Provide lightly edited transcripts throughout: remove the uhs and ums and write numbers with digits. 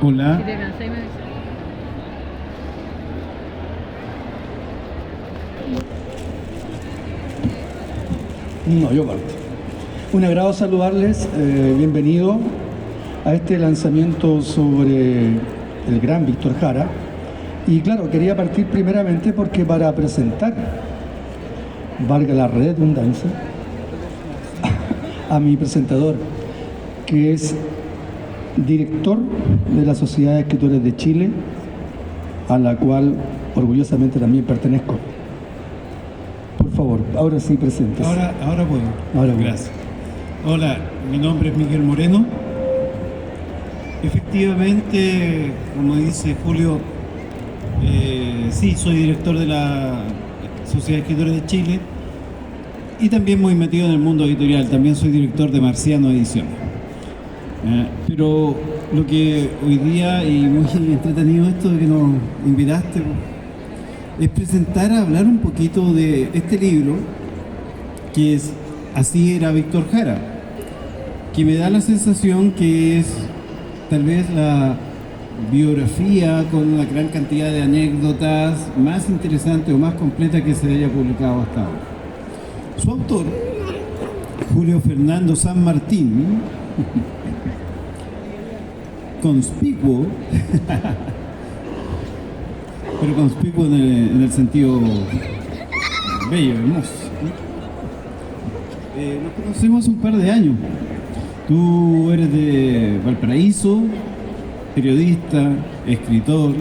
Hola. No, yo parto. Un agrado saludarles, bienvenido a este lanzamiento sobre el gran Víctor Jara. Y claro, quería partir primeramente porque para presentar, valga la redundancia, a mi presentador, que es director de la Sociedad de Escritores de Chile, a la cual orgullosamente también pertenezco. Por favor, ahora sí presentes. Ahora puedo. Ahora puedo. Gracias. Hola, mi nombre es Miguel Moreno. Efectivamente, como dice Julio, sí, soy director de la Sociedad de Escritores de Chile y también muy metido en el mundo editorial. También soy director de Marciano Ediciones. Pero lo que hoy día, y muy entretenido esto de que nos invitaste, es presentar, hablar un poquito de este libro, que es Así era Víctor Jara, que me da la sensación que es tal vez la biografía con una gran cantidad de anécdotas más interesante o más completa que se haya publicado hasta ahora. Su autor, Julio Fernando San Martín, conspicuo, pero conspicuo en el sentido bello, hermoso. Nos conocemos hace un par de años. Tú eres de Valparaíso, periodista, escritor,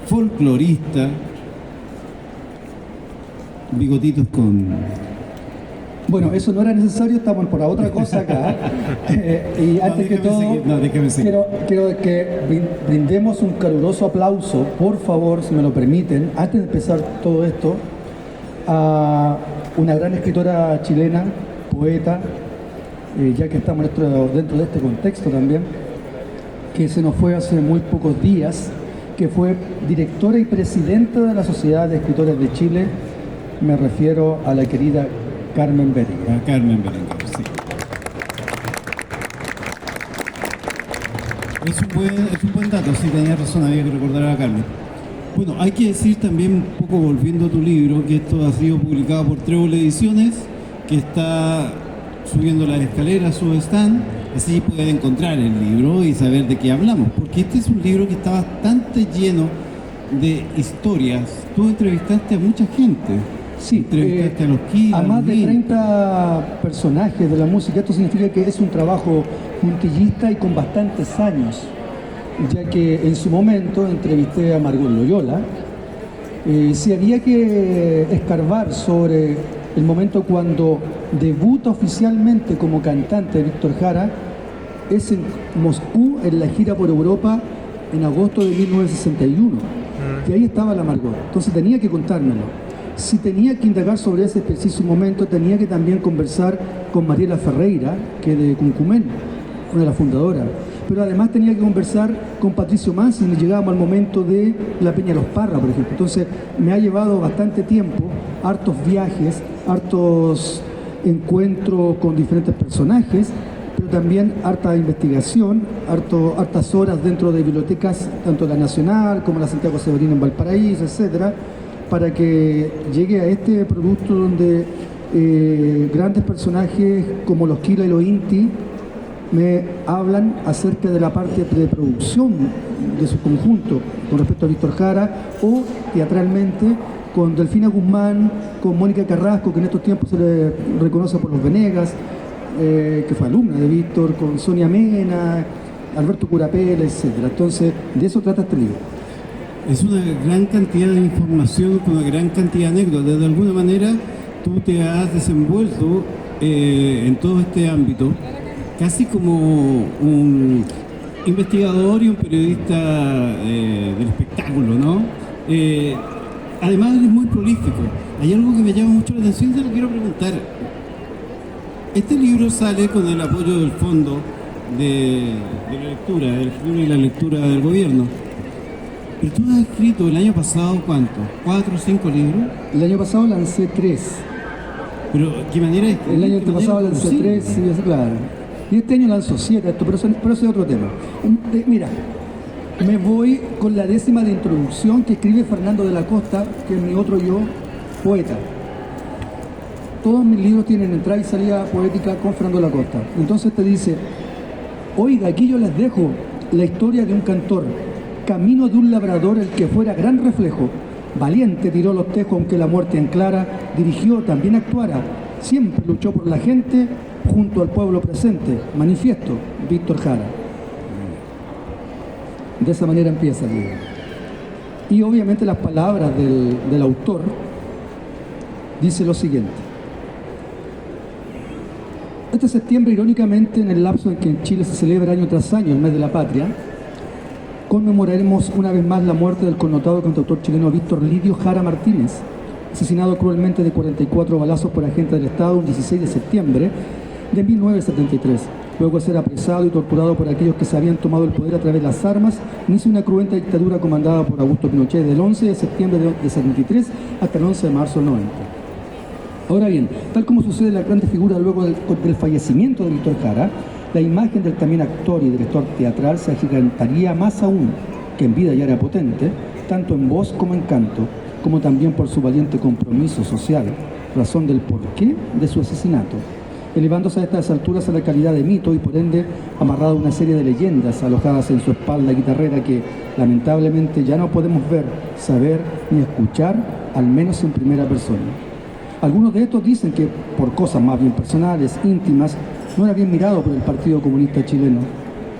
folclorista, bigotitos con... Bueno, eso no era necesario, estamos por la otra cosa acá. Y antes que todo, quiero que brindemos un caluroso aplauso, por favor, si me lo permiten, antes de empezar todo esto, a una gran escritora chilena, poeta, ya que estamos dentro de este contexto también, que se nos fue hace muy pocos días, que fue directora y presidenta de la Sociedad de Escritores de Chile. Me refiero a la querida Carmen Berenguer. Carmen Berenguer, sí. Es un buen dato, sí, tenía razón, había que recordar a Carmen. Bueno, hay que decir también, un poco volviendo a tu libro, que esto ha sido publicado por Trébol Ediciones, que está subiendo las escaleras, su stand, así pueden encontrar el libro y saber de qué hablamos, porque este es un libro que está bastante lleno de historias. Tú entrevistaste a mucha gente. Sí, entrevistaste a los Kids, a más de 30 personajes de la música. Esto significa que es un trabajo puntillista y con bastantes años, ya que en su momento entrevisté a Margot Loyola. Si había que escarbar sobre el momento cuando debuta oficialmente como cantante Víctor Jara, es en Moscú, en la gira por Europa, en agosto de 1961. Y ahí estaba la Margot. Entonces tenía que contármelo. Si tenía que indagar sobre ese preciso momento, tenía que también conversar con Mariela Ferreira, que es de Cuncumén, una de las fundadoras. Pero además tenía que conversar con Patricio Mansi, y llegábamos al momento de la Peña Los Parra, por ejemplo. Entonces me ha llevado bastante tiempo, hartos viajes, hartos encuentros con diferentes personajes, pero también harta investigación, hartas horas dentro de bibliotecas, tanto la Nacional como la Santiago Severino en Valparaíso, etcétera, para que llegue a este producto donde grandes personajes como los Kila y los Inti me hablan acerca de la parte de producción de su conjunto con respecto a Víctor Jara, o teatralmente con Delfina Guzmán, con Mónica Carrasco, que en estos tiempos se le reconoce por Los Venegas, que fue alumna de Víctor, con Sonia Mena, Alberto Curapel, etc. Entonces, de eso trata este libro. Es una gran cantidad de información con una gran cantidad de anécdotas. De alguna manera, tú te has desenvuelto en todo este ámbito, casi como un investigador y un periodista del espectáculo, ¿no? Además, eres muy prolífico. Hay algo que me llama mucho la atención y te lo quiero preguntar. Este libro sale con el apoyo del Fondo de la Lectura, del Libro y la Lectura del Gobierno. Pero tú has escrito el año pasado, ¿cuánto? ¿4 o 5 libros? El año pasado lancé 3. ¿Pero qué manera es? El año antepasado lancé 3, sí, claro. Y este año lanzo 7, pero eso es otro tema. Mira, me voy con la décima de introducción que escribe Fernando de la Costa, que es mi otro yo, poeta. Todos mis libros tienen entrada y salida poética con Fernando de la Costa. Entonces te dice, oiga, aquí yo les dejo la historia de un cantor, camino de un labrador el que fuera gran reflejo. Valiente tiró los tejos aunque la muerte en clara, dirigió, también actuara, siempre luchó por la gente, junto al pueblo presente. Manifiesto, Víctor Jara. De esa manera empieza el libro. Y obviamente las palabras del autor dice lo siguiente. Este septiembre, irónicamente, en el lapso en que en Chile se celebra año tras año el mes de la patria, conmemoraremos una vez más la muerte del connotado cantautor chileno Víctor Lidio Jara Martínez, asesinado cruelmente de 44 balazos por agentes del Estado un 16 de septiembre de 1973, luego de ser apresado y torturado por aquellos que se habían tomado el poder a través de las armas, inicia una cruenta dictadura comandada por Augusto Pinochet del 11 de septiembre de 73 hasta el 11 de marzo del 90. Ahora bien, tal como sucede en la grande figura luego del fallecimiento de Víctor Jara, la imagen del también actor y director teatral se agigantaría más aún, que en vida ya era potente, tanto en voz como en canto, como también por su valiente compromiso social, razón del porqué de su asesinato, elevándose a estas alturas a la calidad de mito y por ende amarrado a una serie de leyendas alojadas en su espalda guitarrera que lamentablemente ya no podemos ver, saber ni escuchar, al menos en primera persona. Algunos de estos dicen que, por cosas más bien personales, íntimas, no era bien mirado por el Partido Comunista Chileno,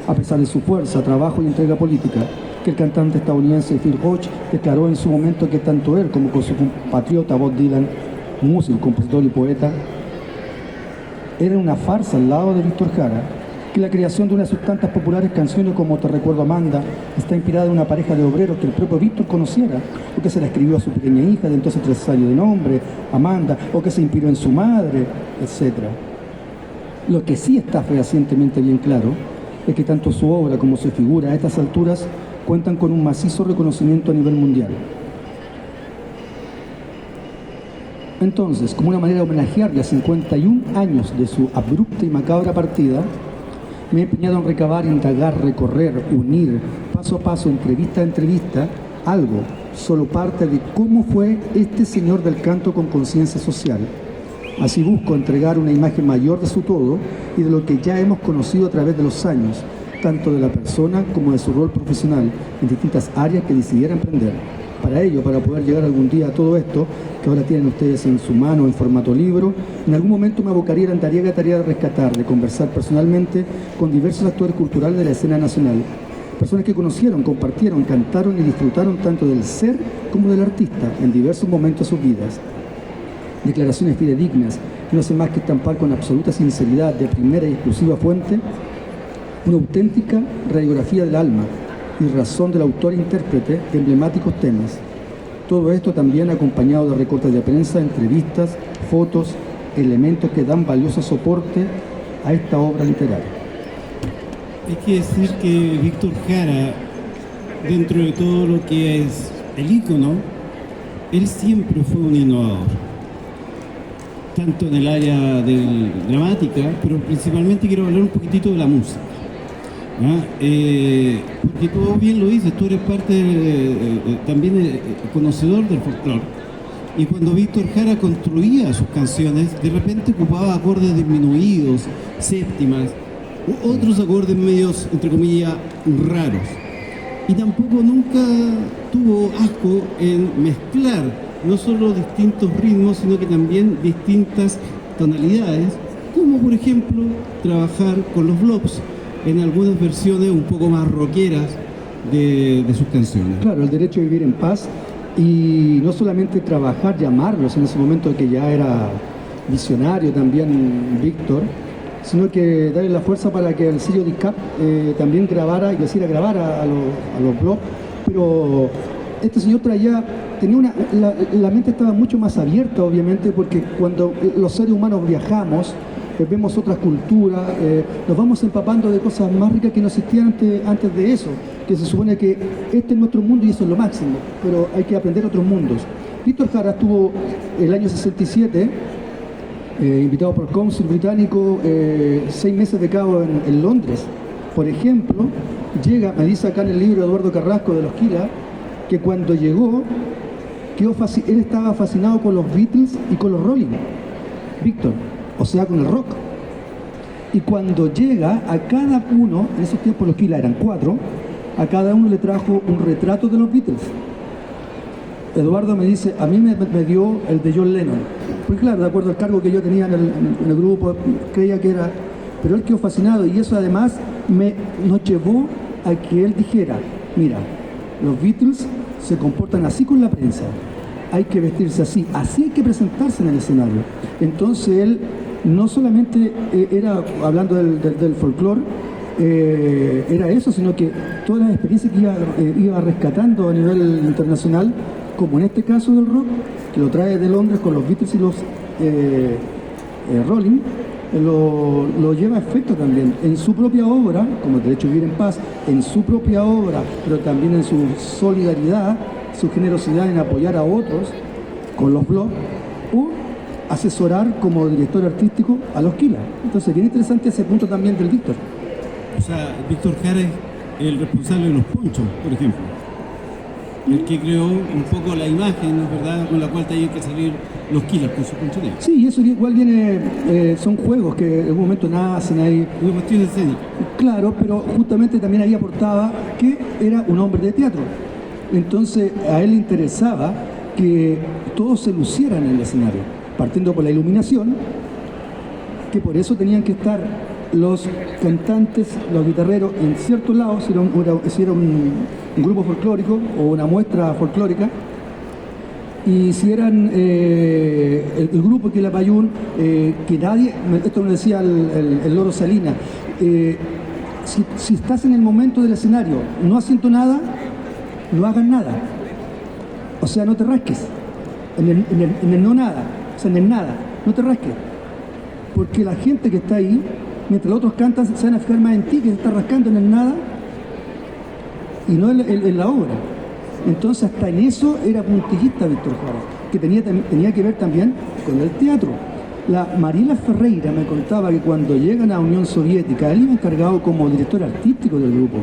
a pesar de su fuerza, trabajo y entrega política, que el cantante estadounidense Phil Hodge declaró en su momento que tanto él como con su compatriota Bob Dylan, músico, compositor y poeta, era una farsa al lado de Víctor Jara, que la creación de una de sus tantas populares canciones como Te recuerdo Amanda está inspirada en una pareja de obreros que el propio Víctor conociera, o que se la escribió a su pequeña hija de entonces 3 años de nombre, Amanda, o que se inspiró en su madre, etc. Lo que sí está fehacientemente bien claro es que tanto su obra como su figura a estas alturas cuentan con un macizo reconocimiento a nivel mundial. Entonces, como una manera de homenajearle a 51 años de su abrupta y macabra partida, me he empeñado en recabar, indagar, recorrer, unir, paso a paso, entrevista a entrevista, algo, solo parte de cómo fue este señor del canto con conciencia social. Así busco entregar una imagen mayor de su todo y de lo que ya hemos conocido a través de los años, tanto de la persona como de su rol profesional en distintas áreas que decidiera emprender. Para ello, para poder llegar algún día a todo esto, que ahora tienen ustedes en su mano en formato libro, en algún momento me abocaría a la tarea de rescatar, de conversar personalmente con diversos actores culturales de la escena nacional. Personas que conocieron, compartieron, cantaron y disfrutaron tanto del ser como del artista en diversos momentos de sus vidas. Declaraciones fidedignas que no hacen más que estampar con absoluta sinceridad de primera y exclusiva fuente una auténtica radiografía del alma y razón del autor e intérprete de emblemáticos temas. Todo esto también acompañado de recortes de prensa, entrevistas, fotos, elementos que dan valioso soporte a esta obra literaria. Hay que decir que Víctor Jara, dentro de todo lo que es el ícono, él siempre fue un innovador, tanto en el área de dramática, pero principalmente quiero hablar un poquitito de la música. Porque tú bien lo dices, tú eres también conocedor del folclore. Y cuando Víctor Jara construía sus canciones, de repente ocupaba acordes disminuidos, séptimas, u otros acordes medios, entre comillas, raros. Y tampoco nunca tuvo asco en mezclar no solo distintos ritmos, sino que también distintas tonalidades, como por ejemplo trabajar con los blobs en algunas versiones un poco más rockeras de sus canciones. Claro, el derecho a vivir en paz y no solamente trabajar, llamarlos en ese momento que ya era visionario también Víctor, sino que darle la fuerza para que el sello DICAP también grabara y decir grabar a los blogs, pero este señor traía, la mente estaba mucho más abierta obviamente, porque cuando los seres humanos viajamos, vemos otras culturas, nos vamos empapando de cosas más ricas que no existían antes de eso, que se supone que este es nuestro mundo y eso es lo máximo, pero hay que aprender otros mundos. Víctor Jara estuvo el año 67, invitado por el cónsul británico, 6 meses de cabo en Londres, Por ejemplo, me dice acá en el libro Eduardo Carrasco de Los Kila, que cuando llegó, él estaba fascinado con los Beatles y con los Rolling, Víctor, o sea, con el rock. Y cuando llega, a cada uno, en esos tiempos Los Kila eran 4, a cada uno le trajo un retrato de los Beatles. Eduardo me dice, a mí me dio el de John Lennon. Pues claro, de acuerdo al cargo que yo tenía en el grupo, creía que era... Pero él quedó fascinado y eso además nos llevó a que él dijera, mira, los Beatles se comportan así con la prensa, hay que vestirse así hay que presentarse en el escenario. Entonces él no solamente era, hablando del folclore, era eso, sino que todas las experiencias que iba rescatando a nivel internacional, como en este caso del rock, que lo trae de Londres con los Beatles y los Rolling, lo lleva a efecto también en su propia obra, como Derecho a Vivir en Paz, en su propia obra, pero también en su solidaridad, su generosidad en apoyar a otros con los blogs, o asesorar como director artístico a Los Kila. Entonces, bien interesante ese punto también del Víctor. O sea, Víctor Jara es el responsable de los ponchos, por ejemplo. El que creó un poco la imagen, ¿verdad?, con la cual tenían que salir Los Kila con su ponchonero. Sí, y eso igual viene, son juegos que en algún momento nacen ahí. Una cuestión escénica. Claro, pero justamente también ahí aportaba que era un hombre de teatro. Entonces a él le interesaba que todos se lucieran en el escenario, partiendo por la iluminación, que por eso tenían que estar los cantantes, los guitarreros en ciertos lados, si era un grupo folclórico o una muestra folclórica, y si eran el grupo que la Payún, que nadie, esto me decía el Loro Salinas, si estás en el momento del escenario no haciendo nada, no hagas nada, o sea, no te rasques, en el no nada, o sea, en el nada, no te rasques, porque la gente que está ahí, mientras los otros cantan, se van a fijar más en ti, que se está rascando en el nada y no en la obra. Entonces hasta en eso era puntillista Víctor Jara, que tenía que ver también con el teatro. La Mariela Ferreira me contaba que cuando llegan a Unión Soviética, él iba encargado como director artístico del grupo,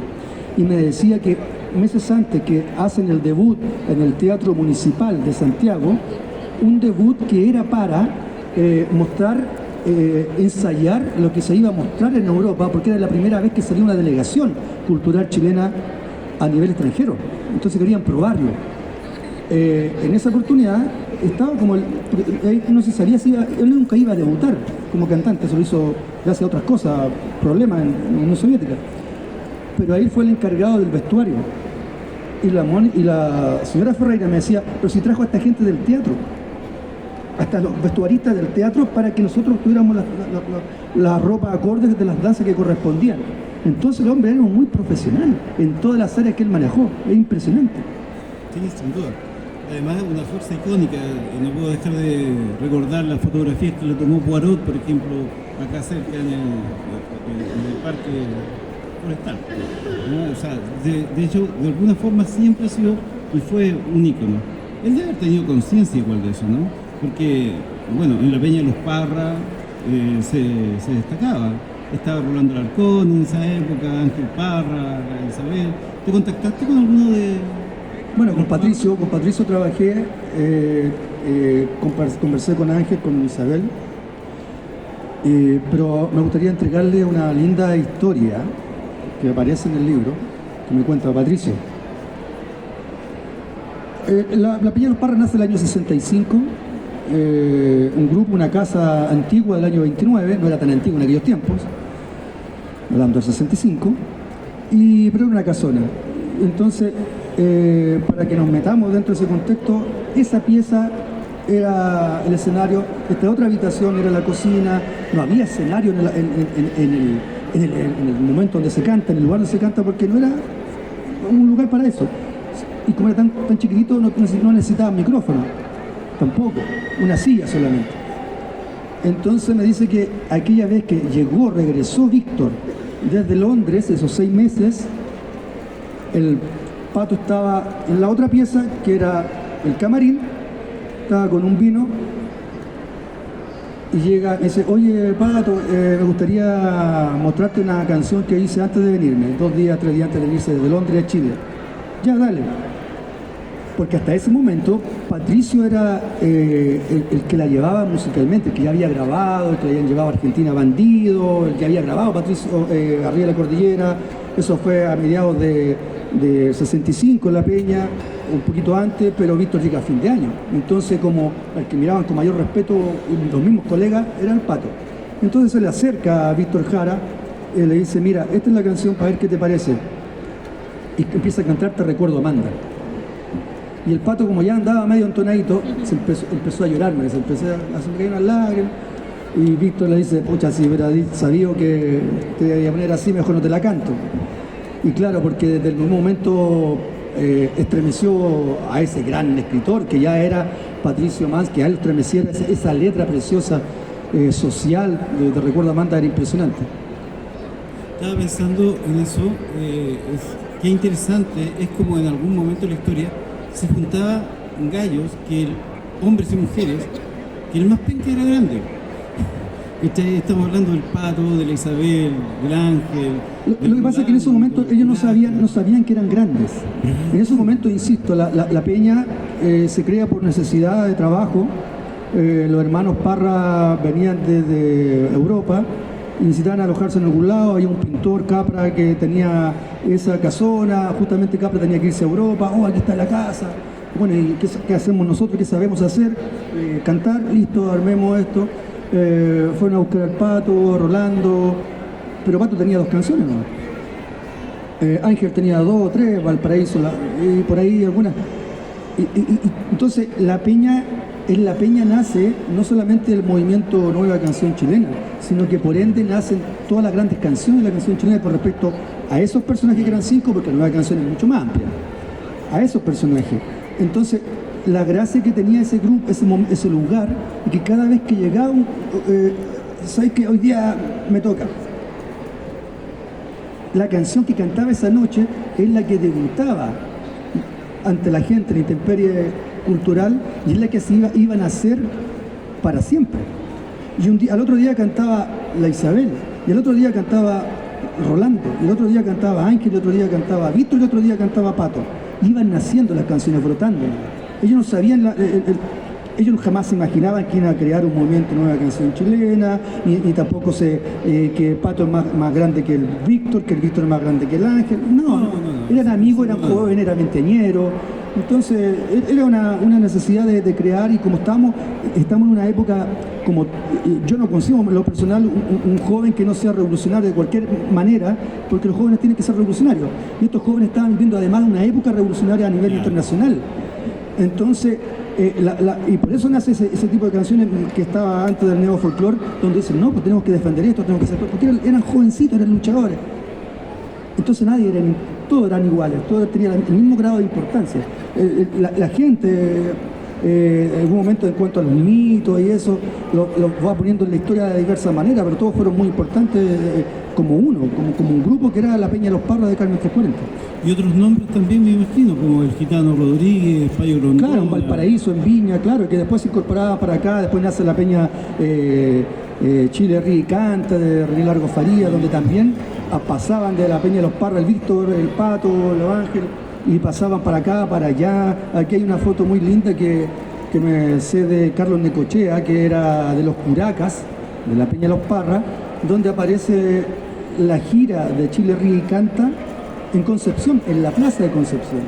y me decía que meses antes que hacen el debut en el Teatro Municipal de Santiago, un debut que era para mostrar, ensayar lo que se iba a mostrar en Europa, porque era la primera vez que salía una delegación cultural chilena a nivel extranjero, entonces querían probarlo. En esa oportunidad estaba como no se sabía si él nunca iba a debutar como cantante, eso lo hizo gracias a otras cosas, problemas en la Unión Soviética, pero ahí fue el encargado del vestuario, y la señora Ferreira me decía, pero si trajo a esta gente del teatro, hasta los vestuaristas del teatro, para que nosotros tuviéramos la ropa acorde de las danzas que correspondían. Entonces el hombre era muy profesional en todas las áreas que él manejó. Es impresionante. Sí, sin duda. Además, una fuerza icónica. No puedo dejar de recordar las fotografías que le tomó Poirot, por ejemplo, acá cerca en el parque forestal, ¿no? O sea, de hecho, de alguna forma siempre ha sido y fue un ícono. Él debe haber tenido conciencia igual de eso, ¿no? Porque, bueno, en la Peña de los Parra se destacaba. Estaba Rolando Alarcón en esa época, Ángel Parra, Isabel. ¿Te contactaste con alguno de...? Bueno, con Patricio trabajé, conversé con Ángel, con Isabel, pero me gustaría entregarle una linda historia que aparece en el libro, que me cuenta Patricio. La Peña de los Parra nace en el año 65, un grupo, una casa antigua del año 29, no era tan antigua en aquellos tiempos, hablando del 65, pero era una casona. Entonces, para que nos metamos dentro de ese contexto, esa pieza era el escenario, esta otra habitación era la cocina, no había escenario en el momento donde se canta, en el lugar donde se canta, porque no era un lugar para eso. Y como era tan chiquitito, no necesitaba micrófono, tampoco, una silla solamente. Entonces me dice que aquella vez que regresó Víctor desde Londres, esos 6 meses, el Pato estaba en la otra pieza, que era el camarín, estaba con un vino, y llega y dice, oye Pato, me gustaría mostrarte una canción que hice antes de venirme, 2 días, 3 días antes de venirse desde Londres a Chile. Ya, dale. Porque hasta ese momento Patricio era el que la llevaba musicalmente, el que ya había grabado, el que le habían llevado a Argentina Bandido, el que había grabado Patricio Arriba de la Cordillera. Eso fue a mediados de 65 en La Peña, un poquito antes, pero Víctor llega a fin de año. Entonces, como al que miraban con mayor respeto los mismos colegas, era el Pato. Entonces se le acerca a Víctor Jara, le dice, mira, esta es la canción para ver qué te parece. Y empieza a cantar Te recuerdo, Amanda. Y el Pato, como ya andaba medio entonadito, empezó a llorar, se empezó a caer unas lágrimas. Y Víctor le dice, pucha, si hubiera sabido que te iba a poner así, mejor no te la canto. Y claro, porque desde el momento estremeció a ese gran escritor, que ya era Patricio Mans, que a él estremeciera esa letra preciosa social de Recuerdo Amanda, era impresionante. Estaba pensando en eso, qué interesante, es como en algún momento de la historia se juntaban gallos, hombres y mujeres, que el más penca era grande. Estamos hablando del Pato, de la Isabel, del Ángel. Lo que pasa es que en esos momentos ellos no sabían que eran grandes. En esos momentos, insisto, la Peña se crea por necesidad de trabajo. Los hermanos Parra venían desde Europa y necesitaban alojarse en algún lado. Había un pintor, Capra, que tenía esa casona. Justamente Capra tenía que irse a Europa. Oh, aquí está la casa. Bueno, ¿y qué hacemos nosotros? ¿Qué sabemos hacer? Cantar. Listo, armemos esto. Fueron a buscar al Pato, Rolando, pero Pato tenía 2 canciones, ¿no? Ángel tenía 2 o 3, Valparaíso, y por ahí algunas. Entonces en La Peña nace no solamente el movimiento Nueva Canción Chilena, sino que por ende nacen todas las grandes canciones de la canción chilena con respecto a esos personajes que eran 5, porque la Nueva Canción es mucho más amplia, a esos personajes. Entonces, la gracia que tenía ese grupo, ese lugar, y que cada vez que llegaba, ¿sabes qué? Hoy día me toca. La canción que cantaba esa noche es la que debutaba ante la gente en la intemperie cultural y es la que se iban a hacer para siempre. Y al otro día cantaba la Isabel, y al otro día cantaba Rolando, y el otro día cantaba Ángel, y el otro día cantaba Víctor, y el otro día cantaba Pato. Iban naciendo las canciones, brotando. Ellos no sabían, ellos jamás se imaginaban que iban a crear un movimiento Nueva Canción Chilena, ni tampoco que Pato es más grande que el Víctor es más grande que el Ángel. No, eran amigos, eran jóvenes, eran veinteañeros. Entonces, era una necesidad de crear, y como estamos en una época, como yo no consigo en lo personal un joven que no sea revolucionario de cualquier manera, porque los jóvenes tienen que ser revolucionarios. Y estos jóvenes estaban viviendo además una época revolucionaria a nivel internacional. Entonces, y por eso nace ese tipo de canciones que estaba antes del neofolclor, donde dicen, no, pues tenemos que defender esto, tenemos que hacer... Porque eran jovencitos, eran luchadores. Entonces todos eran iguales, todos tenían el mismo grado de importancia. La gente, en algún momento en cuanto a los mitos y eso, lo va poniendo en la historia de diversas maneras, pero todos fueron muy importantes como un grupo que era la Peña de los Parras de Carmen 340. Y otros nombres también, me imagino, como el Gitano Rodríguez, Payo Grondona. Claro, en Valparaíso, en Viña, claro, que después se incorporaba para acá, después nace la Peña Chile Ríe y Canta, de René Largo Faría, donde también pasaban de la Peña de los Parras, el Víctor, el Pato, el Ángel, y pasaban para acá, para allá. Aquí hay una foto muy linda que me sé de Carlos Necochea, que era de los Curacas, de la Peña de los Parras, donde aparece la gira de Chile Ríe y Canta en Concepción, en la plaza de Concepción.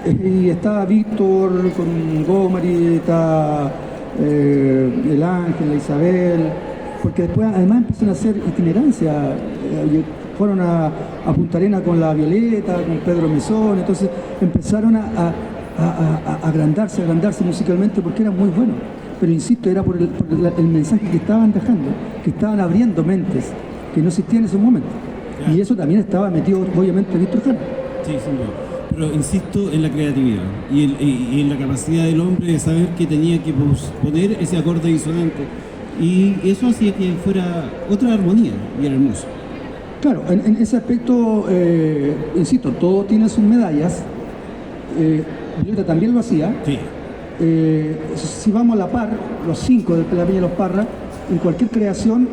Y está Víctor con Gomari, está el Ángel, la Isabel, porque después además empezaron a hacer itinerancia. Fueron a Punta Arenas con la Violeta, con Pedro Mesón, entonces empezaron a agrandarse musicalmente porque eran muy buenos. Pero insisto, era por el mensaje que estaban dejando, que estaban abriendo mentes, que no existían en esos momentos. Claro. Y eso también estaba metido, obviamente, Víctor Jara. Sí, sin duda. Pero insisto en la creatividad y en la capacidad del hombre de saber que tenía que poner ese acorde disonante. Y eso hacía que fuera otra armonía, y era hermoso. Claro, en ese aspecto, insisto, todo tiene sus medallas. Violeta también lo hacía. Sí. Si vamos a la par, los 5 de la Peña de los Parra, en cualquier creación,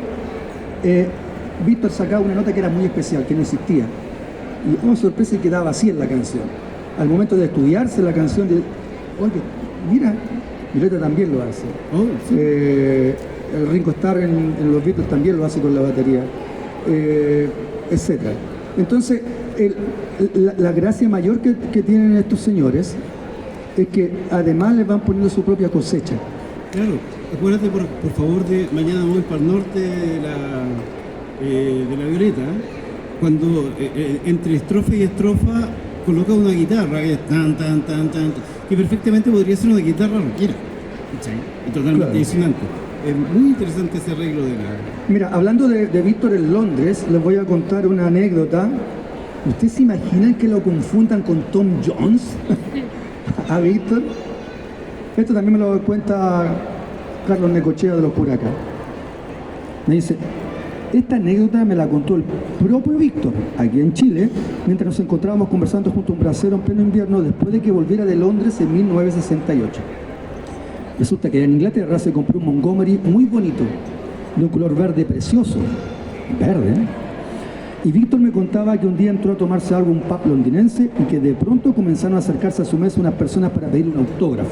Víctor sacaba una nota que era muy especial, que no existía. Y una sorpresa, y quedaba así en la canción. Al momento de estudiarse la canción, oye, mira, Violeta también lo hace. Oh, sí. El Ringo Starr en los Beatles también lo hace con la batería, etc. Entonces, la gracia mayor que tienen estos señores es que además les van poniendo su propia cosecha. Claro, acuérdate por favor de Mañana voy para el norte de la Violeta, cuando entre estrofa y estrofa coloca una guitarra que es tan, que perfectamente podría ser una guitarra rockera, ¿cachai? Y totalmente disonante. Es muy interesante ese arreglo de la... Mira, hablando de Víctor en Londres, les voy a contar una anécdota. ¿Ustedes se imaginan que lo confundan con Tom Jones? A Víctor. Esto también me lo cuenta Carlos Necochea de los Puracas. Me dice, esta anécdota me la contó el propio Víctor, aquí en Chile, mientras nos encontrábamos conversando junto a un brasero en pleno invierno después de que volviera de Londres en 1968. Resulta que en Inglaterra se compró un Montgomery muy bonito, de un color verde precioso. Verde, ¿eh? Y Víctor me contaba que un día entró a tomarse algo un pub londinense y que de pronto comenzaron a acercarse a su mesa unas personas para pedirle un autógrafo.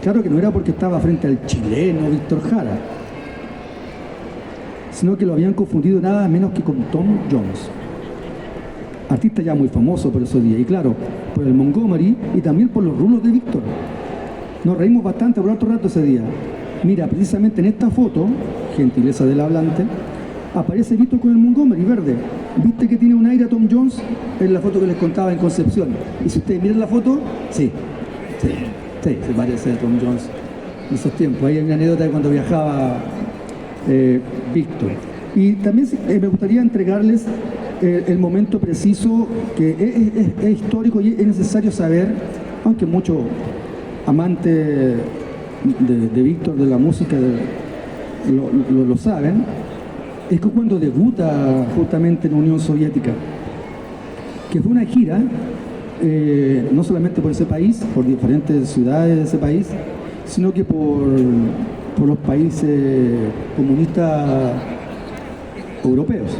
Claro que no era porque estaba frente al chileno Víctor Jara, sino que lo habían confundido nada menos que con Tom Jones, artista ya muy famoso por esos días, y claro, por el Montgomery y también por los rulos de Víctor. Nos reímos bastante por otro rato ese día. Mira, precisamente en esta foto, gentileza del hablante, aparece Víctor con el Montgomery verde. ¿Viste que tiene un aire a Tom Jones? Es la foto que les contaba en Concepción. Y si ustedes miran la foto, sí, se parece a Tom Jones en esos tiempos. Ahí hay una anécdota de cuando viajaba Víctor. Y también me gustaría entregarles el momento preciso, que es histórico y es necesario saber, aunque muchos amantes de Víctor, de la música, lo saben, es que cuando debuta justamente en la Unión Soviética, que fue una gira, no solamente por ese país, por diferentes ciudades de ese país, sino que por los países comunistas europeos,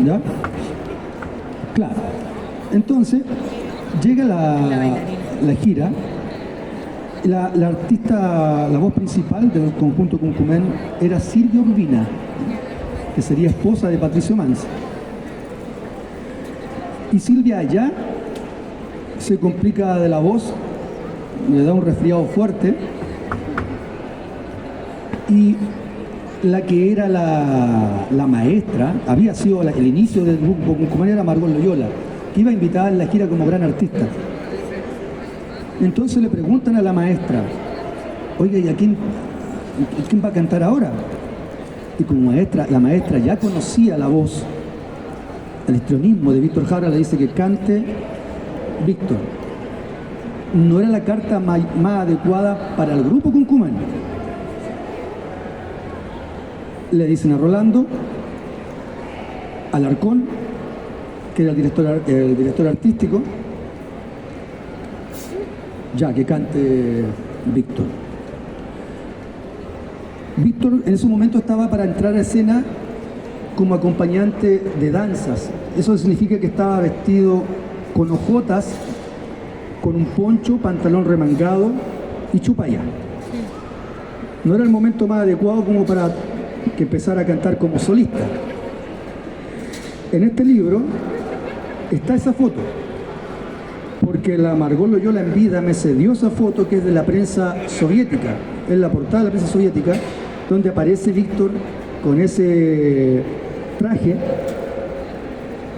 ¿ya? Claro. Entonces, llega la gira, la artista, la voz principal del conjunto Cuncumen era Silvia Urbina, que sería esposa de Patricio Manz. Y Silvia allá se complica de la voz, le da un resfriado fuerte, y la que era la maestra, había sido el inicio del grupo Cuncumen, era Margot Loyola, que iba invitada en la gira como gran artista. Entonces le preguntan a la maestra, oiga, ¿y a quién va a cantar ahora? Y como la maestra ya conocía la voz, el histrionismo de Víctor Jara, le dice que cante Víctor. No era la carta más adecuada para el grupo Cuncumen. Le dicen a Rolando Alarcón, que era el director artístico, ya que cante Víctor. Víctor en ese momento estaba para entrar a escena como acompañante de danzas. Eso significa que estaba vestido con hojotas, con un poncho, pantalón remangado y chupalla. No era el momento más adecuado como para que empezara a cantar como solista. En este libro está esa foto, porque la Margot Loyola en vida me cedió esa foto, que es de la prensa soviética, es la portada de la prensa soviética, donde aparece Víctor con ese traje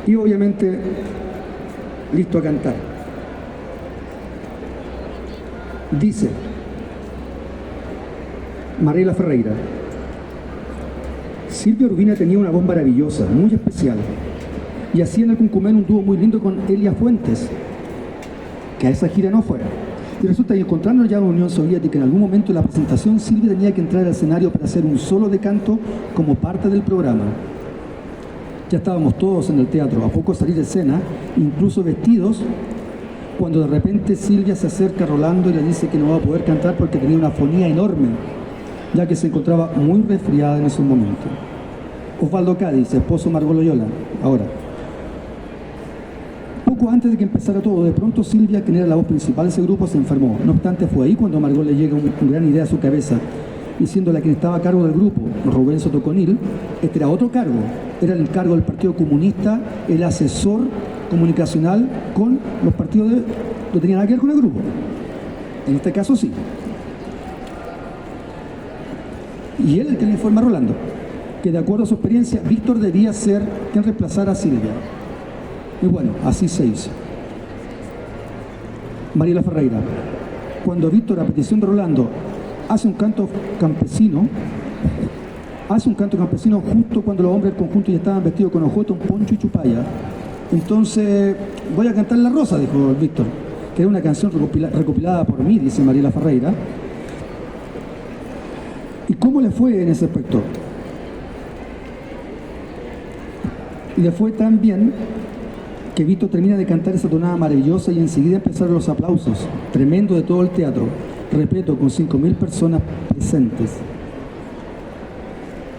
y obviamente listo a cantar. Dice Mariela Ferreira: Silvia Urbina tenía una voz maravillosa, muy especial, y hacía en el Cuncumen un dúo muy lindo con Elia Fuentes, que a esa gira no fue. Y resulta que, encontrándonos ya en la Unión Soviética, en algún momento de la presentación, Silvia tenía que entrar al escenario para hacer un solo de canto como parte del programa. Ya estábamos todos en el teatro, a poco salir de escena, incluso vestidos cuando de repente Silvia se acerca a Rolando y le dice que no va a poder cantar porque tenía una afonía enorme, ya que se encontraba muy resfriada en esos momentos. Osvaldo Cádiz, esposo de Margot Loyola, ahora. Poco antes de que empezara todo, de pronto Silvia, quien era la voz principal de ese grupo, se enfermó. No obstante, fue ahí cuando a Margot le llega una gran idea a su cabeza, y siendo la quien estaba a cargo del grupo, Rubén Sotoconil, este era otro cargo, era el cargo del Partido Comunista, el asesor comunicacional con los partidos no tenía nada que ver con el grupo. En este caso sí. Y él el que le informa a Rolando que de acuerdo a su experiencia, Víctor debía ser quien reemplazara a Silvia. Y bueno, así se hizo. Mariela Ferreira, cuando Víctor, a petición de Rolando, hace un canto campesino justo cuando los hombres del conjunto ya estaban vestidos con ojoto, un poncho y chupalla. Entonces, voy a cantar La Rosa, dijo Víctor, que era una canción recopilada por mí, dice Mariela Ferreira. ¿Y cómo le fue en ese aspecto? Le fue tan bien que Víctor termina de cantar esa tonada maravillosa y enseguida empezaron los aplausos, tremendo de todo el teatro, repleto con 5.000 personas presentes.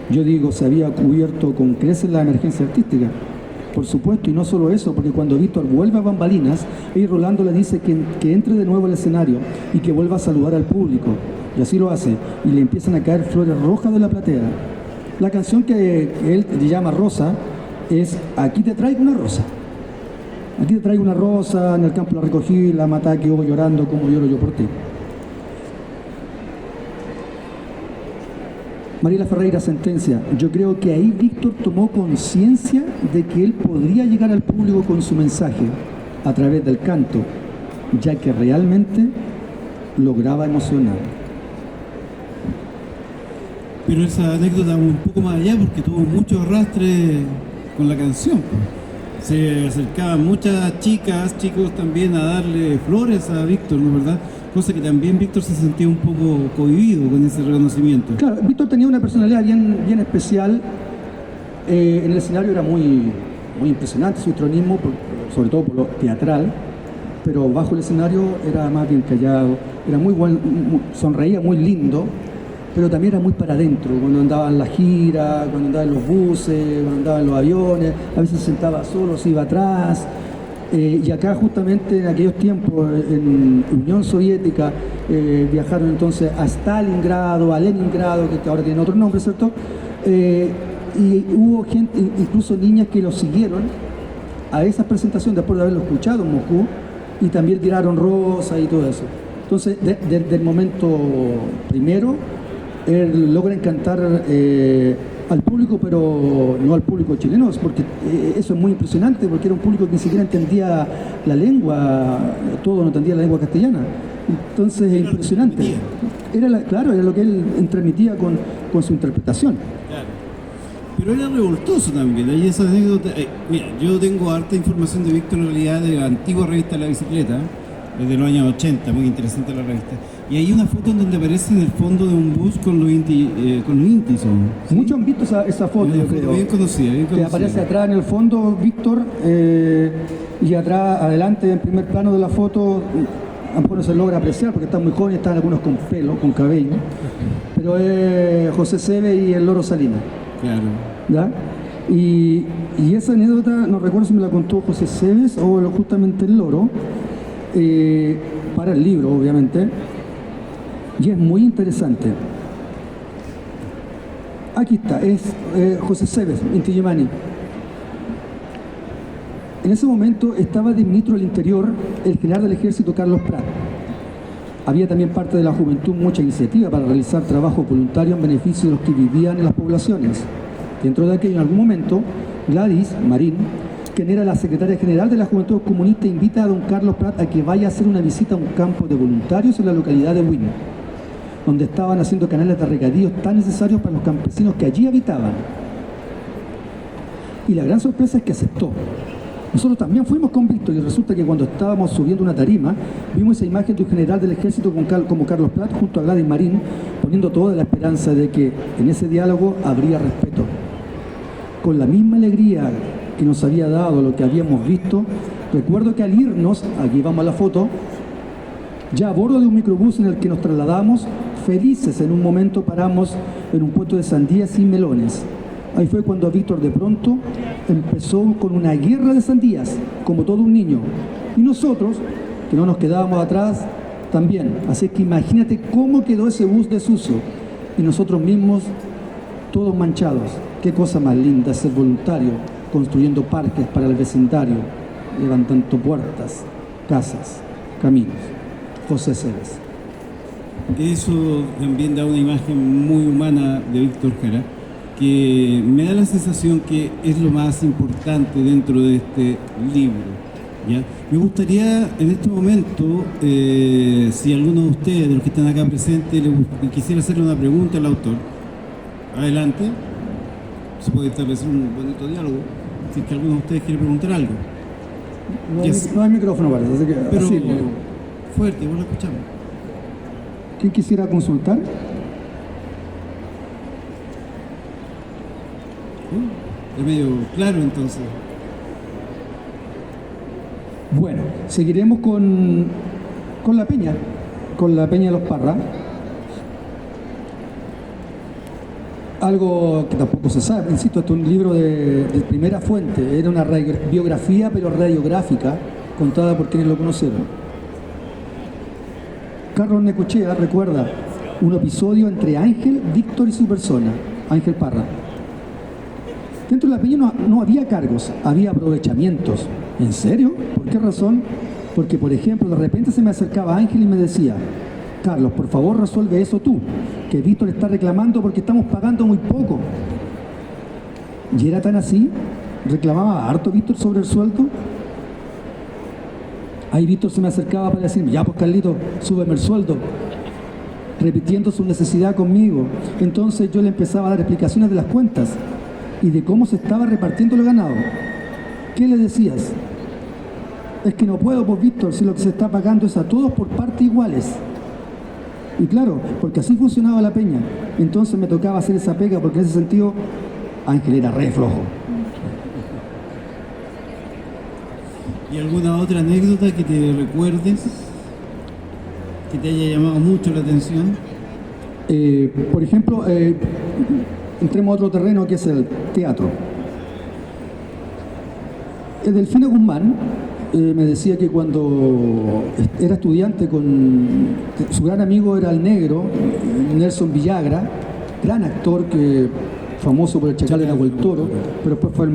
Yo digo, se había cubierto con creces la emergencia artística, por supuesto, y no solo eso, porque cuando Víctor vuelve a bambalinas, y Rolando le dice que entre de nuevo al escenario y que vuelva a saludar al público, y así lo hace, y le empiezan a caer flores rojas de la platea. La canción que él le llama Rosa es Aquí te traigo una rosa. Aquí te traigo una rosa, en el campo la recogí, la matá quedó llorando como lloro yo por ti. Mariela Ferreira sentencia, yo creo que ahí Víctor tomó conciencia de que él podría llegar al público con su mensaje a través del canto, ya que realmente lograba emocionar. Pero esa anécdota va un poco más allá porque tuvo mucho arrastre con la canción. Se acercaban muchas chicas, chicos también a darle flores a Víctor, ¿no es verdad? Cosa que también Víctor se sentía un poco cohibido con ese reconocimiento. Claro, Víctor tenía una personalidad bien especial. En el escenario era muy impresionante su histrionismo, sobre todo por lo teatral, pero bajo el escenario era más bien callado, era sonreía muy lindo, pero también era muy para adentro, cuando andaba en la gira, cuando andaba en los buses, cuando andaba en los aviones, a veces se sentaba solo, se iba atrás. Y acá justamente en aquellos tiempos, en Unión Soviética, viajaron entonces a Stalingrado, a Leningrado, que ahora tienen otro nombre, ¿cierto? Y hubo gente, incluso niñas que lo siguieron a esa presentación después de haberlo escuchado en Moscú, y también tiraron rosas y todo eso. Entonces, desde el momento primero, él logra encantar al público, pero no al público chileno, porque eso es muy impresionante, porque era un público que ni siquiera entendía la lengua, todo no entendía la lengua castellana. Entonces es impresionante. Era lo que él transmitía con su interpretación. Claro. Pero era revoltoso también, hay esa anécdota. Mira, yo tengo harta información de Víctor en realidad de la antigua revista La Bicicleta, desde los años 80, muy interesante la revista. Y hay una foto en donde aparece en el fondo de un bus con los Inti son, ¿sí? Muchos han visto esa foto, yo creo. Bien conocida. Que aparece atrás en el fondo Víctor, y atrás, adelante, en primer plano de la foto, a lo mejor no se logra apreciar porque están muy jóvenes, están algunos con pelo, con cabello, pero es José Cebes y el Loro Salinas. Claro. ¿Ya? Y esa anécdota, no recuerdo si me la contó José Cebes o justamente el Loro, para el libro, obviamente, y es muy interesante. Aquí está, es José Cebes, Inti Illimani. En ese momento estaba de ministro del Interior el general del Ejército Carlos Prat. Había también parte de la juventud mucha iniciativa para realizar trabajo voluntario en beneficio de los que vivían en las poblaciones. Dentro de aquello, en algún momento, Gladys Marín, quien era la secretaria general de la Juventud Comunista, invita a don Carlos Prat a que vaya a hacer una visita a un campo de voluntarios en la localidad de Huin, donde estaban haciendo canales de regadíos tan necesarios para los campesinos que allí habitaban. Y la gran sorpresa es que aceptó. Nosotros también fuimos con Víctor y resulta que cuando estábamos subiendo una tarima, vimos esa imagen de un general del ejército como Carlos Prat junto a Gladys Marín, poniendo toda la esperanza de que en ese diálogo habría respeto. Con la misma alegría que nos había dado lo que habíamos visto, Recuerdo que al irnos, aquí vamos a la foto, ya a bordo de un microbús en el que nos trasladamos, felices, en un momento paramos en un puesto de sandías y melones. Ahí fue cuando Víctor de pronto empezó con una guerra de sandías, como todo un niño. Y nosotros, que no nos quedábamos atrás, también. Así que imagínate cómo quedó ese bus de sucio. Y nosotros mismos, todos manchados. Qué cosa más linda ser voluntario, construyendo parques para el vecindario, levantando puertas, casas, caminos. José Cebes. Eso también da una imagen muy humana de Víctor Jara, que me da la sensación que es lo más importante dentro de este libro, ¿ya? Me gustaría en este momento, si alguno de ustedes, de los que están acá presentes, quisiera hacerle una pregunta al autor. Adelante. Se puede establecer un bonito diálogo, si es que alguno de ustedes quiere preguntar algo. No hay micrófono, parece, así que Pero así. fuerte, vos lo escuchamos. ¿Quién quisiera consultar? Es medio claro entonces. Bueno, seguiremos con la peña de los Parra. Algo que tampoco se sabe, insisto, esto es un libro de primera fuente, era una biografía pero radiográfica, contada por quienes lo conocieron. Carlos Necochea recuerda un episodio entre Ángel, Víctor y su persona, Ángel Parra. Dentro de la peña no había cargos, había aprovechamientos. ¿En serio? ¿Por qué razón? Porque, por ejemplo, de repente se me acercaba Ángel y me decía: Carlos, por favor resuelve eso tú, que Víctor está reclamando porque estamos pagando muy poco. Y era tan así, reclamaba harto Víctor sobre el sueldo. Ahí Víctor se me acercaba para decirme: ya pues Carlito, súbeme el sueldo, repitiendo su necesidad conmigo. Entonces yo le empezaba a dar explicaciones de las cuentas y de cómo se estaba repartiendo el ganado. ¿Qué le decías? Es que no puedo, pues Víctor, si lo que se está pagando es a todos por partes iguales. Y claro, porque así funcionaba la peña. Entonces me tocaba hacer esa pega, porque en ese sentido Ángel era re flojo. ¿Y alguna otra anécdota que te recuerdes, que te haya llamado mucho la atención? Por ejemplo, entremos a otro terreno que es el teatro. Delfina Guzmán me decía que cuando era estudiante su gran amigo era el negro, Nelson Villagra, gran actor, famoso por el Chacal de Nahuel Toro, pero después fue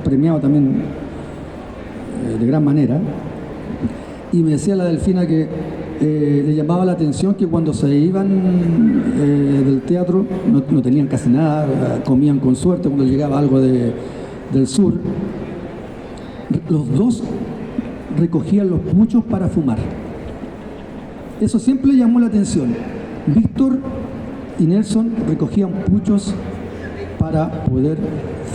premiado también de gran manera. Y me decía la Delfina que le llamaba la atención que cuando se iban del teatro no tenían casi nada, comían con suerte cuando llegaba algo del sur. Los dos recogían los puchos para fumar. Eso siempre le llamó la atención. Víctor y Nelson recogían puchos para poder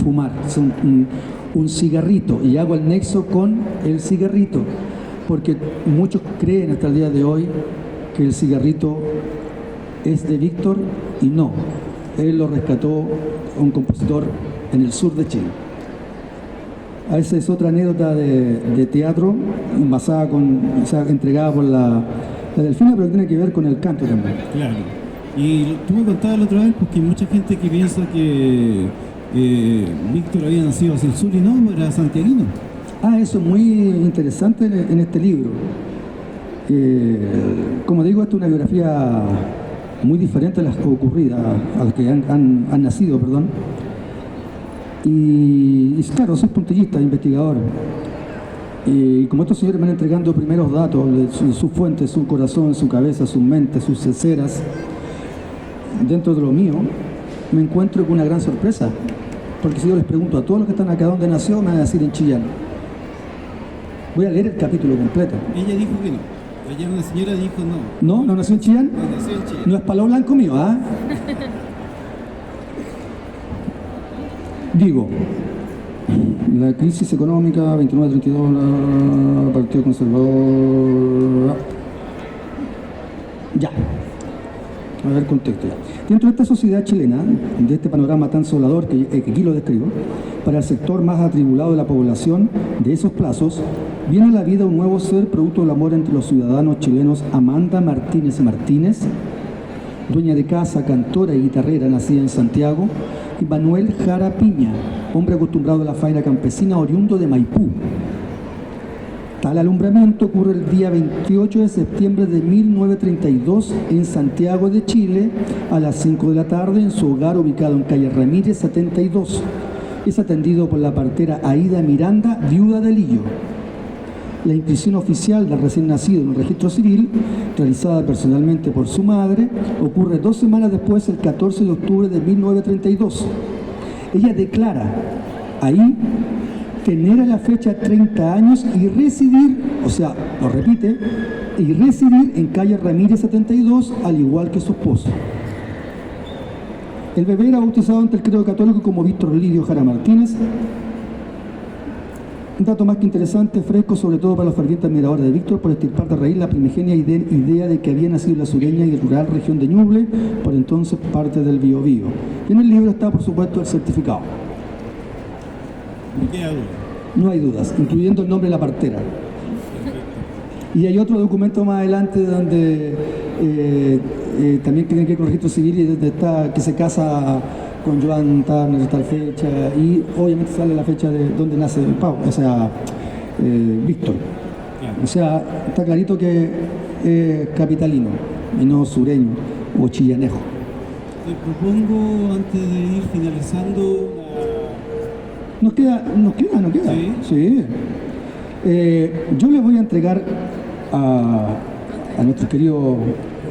fumar. Es un cigarrito, y hago el nexo con el cigarrito, porque muchos creen hasta el día de hoy que el cigarrito es de Víctor, y no. Él lo rescató un compositor en el sur de Chile. Esa es otra anécdota de teatro, basada entregada por la Delfina, pero tiene que ver con el canto también. Claro. Y tú me contabas la otra vez, porque hay mucha gente que piensa que Víctor había nacido hacia el sur y no, era santiaguino. Eso es muy interesante en este libro. Como digo, esta es una biografía muy diferente a las ocurridas, a las que han nacido, perdón. Y claro, soy puntillista, investigador. Y como estos señores me van entregando primeros datos de sus fuentes, su corazón, su cabeza, su mente, sus ceseras, dentro de lo mío, me encuentro con una gran sorpresa. Porque si yo les pregunto a todos los que están acá dónde nació, me van a decir en Chillán. Voy a leer el capítulo completo. Ella dijo que no. Ella, una señora, dijo no. ¿No? ¿No nació en Chillán? No nació en Chile. No es palo blanco mío, ¿ah? Digo, la crisis económica, 29-32, Partido Conservador. Ya. A ver, contexto. Dentro de esta sociedad chilena, de este panorama tan solador que aquí lo describo, para el sector más atribulado de la población de esos plazos, Viene a la vida un nuevo ser producto del amor entre los ciudadanos chilenos Amanda Martínez Martínez, dueña de casa, cantora y guitarrera, nacida en Santiago, y Manuel Jara Piña, hombre acostumbrado a la faena campesina, oriundo de Maipú. Tal alumbramiento ocurre el día 28 de septiembre de 1932 en Santiago de Chile a las 5 de la tarde en su hogar ubicado en calle Ramírez 72. Es atendido por la partera Aida Miranda, viuda de Lillo. La inscripción oficial del recién nacido en el registro civil, realizada personalmente por su madre, ocurre 2 semanas después, el 14 de octubre de 1932. Ella declara ahí tener a la fecha 30 años y residir, o sea, lo repite, y residir en calle Ramírez 72, al igual que su esposo. El bebé era bautizado ante el credo católico como Víctor Lidio Jara Martínez. Un dato más que interesante, fresco, sobre todo para los fervientes admiradores de Víctor, por extirpar de raíz la primigenia idea de que había nacido en la sureña y rural región de Ñuble, por entonces parte del Biobío. Y en el libro está, por supuesto, el certificado. No hay dudas, incluyendo el nombre de la partera. Y hay otro documento más adelante donde también tiene que ver con el registro civil y donde está que se casa con Joan Turner, tal fecha, y obviamente sale la fecha de donde nace el Pau, o sea, Víctor. O sea, está clarito que es capitalino y no sureño o chillanejo. Te propongo, antes de ir finalizando, ¿Nos queda? Sí. Yo les voy a entregar a nuestros queridos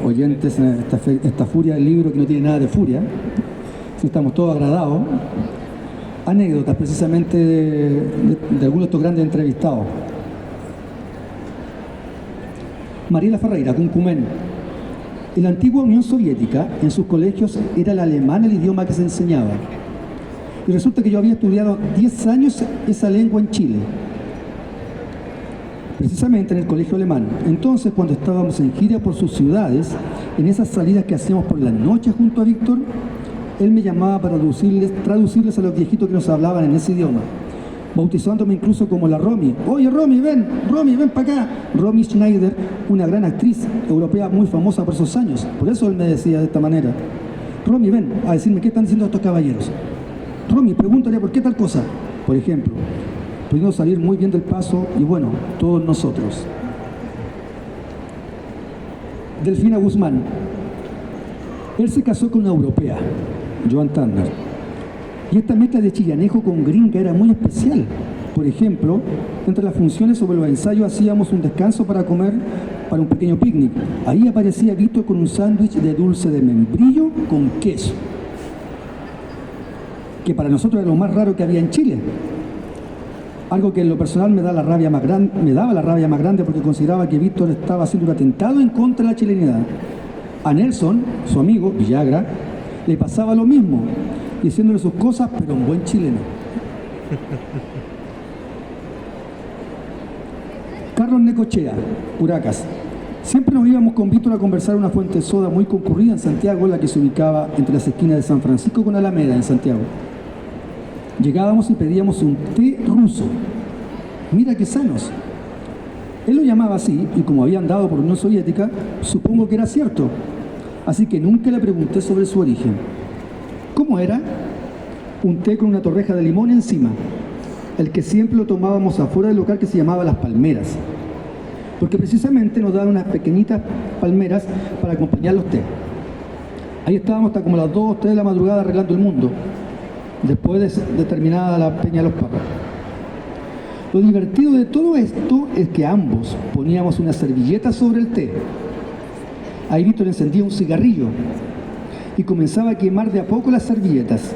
oyentes esta furia del libro que no tiene nada de furia. Estamos todos agradados. Anécdotas precisamente de algunos de estos grandes entrevistados. Mariela Ferreira, Cuncumén. En la antigua Unión Soviética, en sus colegios era el alemán el idioma que se enseñaba. Y resulta que yo había estudiado 10 años esa lengua en Chile, precisamente en el colegio alemán. Entonces, cuando estábamos en gira por sus ciudades, en esas salidas que hacíamos por la noche junto a Víctor, él me llamaba para traducirles a los viejitos que nos hablaban en ese idioma, bautizándome incluso como la Romy. Oye, Romy, ven para acá. Romy Schneider, una gran actriz europea muy famosa por esos años. Por eso él me decía de esta manera: Romy, ven a decirme qué están diciendo estos caballeros. Romy, pregúntale por qué tal cosa. Por ejemplo, pudimos salir muy bien del paso y bueno, todos nosotros. Delfina Guzmán. Él se casó con una europea, Joan Turner. Y esta mezcla de chillanejo con gringa era muy especial. Por ejemplo, entre las funciones sobre los ensayos hacíamos un descanso para comer, para un pequeño picnic. Ahí aparecía Víctor con un sándwich de dulce de membrillo con queso, que para nosotros era lo más raro que había en Chile. Algo que en lo personal me daba la rabia más grande porque consideraba que Víctor estaba haciendo un atentado en contra de la chilenidad. A Nelson, su amigo, Villagra, le pasaba lo mismo, diciéndole sus cosas, pero un buen chileno. Carlos Necochea, Uracas. Siempre nos íbamos con Víctor a conversar en una fuente de soda muy concurrida en Santiago, la que se ubicaba entre las esquinas de San Francisco con Alameda, en Santiago. Llegábamos y pedíamos un té ruso. Mira qué sanos. Él lo llamaba así, y como había andado por Unión Soviética, supongo que era cierto. Así que nunca le pregunté sobre su origen. ¿Cómo era? Un té con una torreja de limón encima, el que siempre lo tomábamos afuera del local que se llamaba Las Palmeras, porque precisamente nos daban unas pequeñitas palmeras para acompañar los té. Ahí estábamos hasta como las 2 o 3 de la madrugada arreglando el mundo, después de terminada la Peña de los Papas. Lo divertido de todo esto es que ambos poníamos una servilleta sobre el té. Ahí Víctor encendía un cigarrillo y comenzaba a quemar de a poco las servilletas.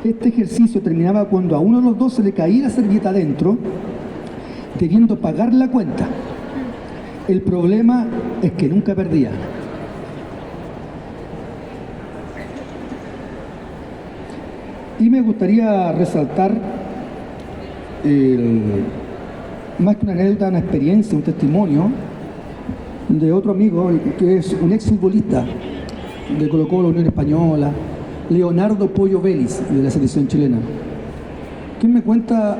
Este ejercicio terminaba cuando a uno de los dos se le caía la servilleta adentro, debiendo pagar la cuenta. El problema es que nunca perdía. Y me gustaría resaltar, más que una anécdota, una experiencia, un testimonio de otro amigo que es un ex futbolista de Colo-Colo, Unión Española, Leonardo Pollo Vélez, de la selección chilena, que me cuenta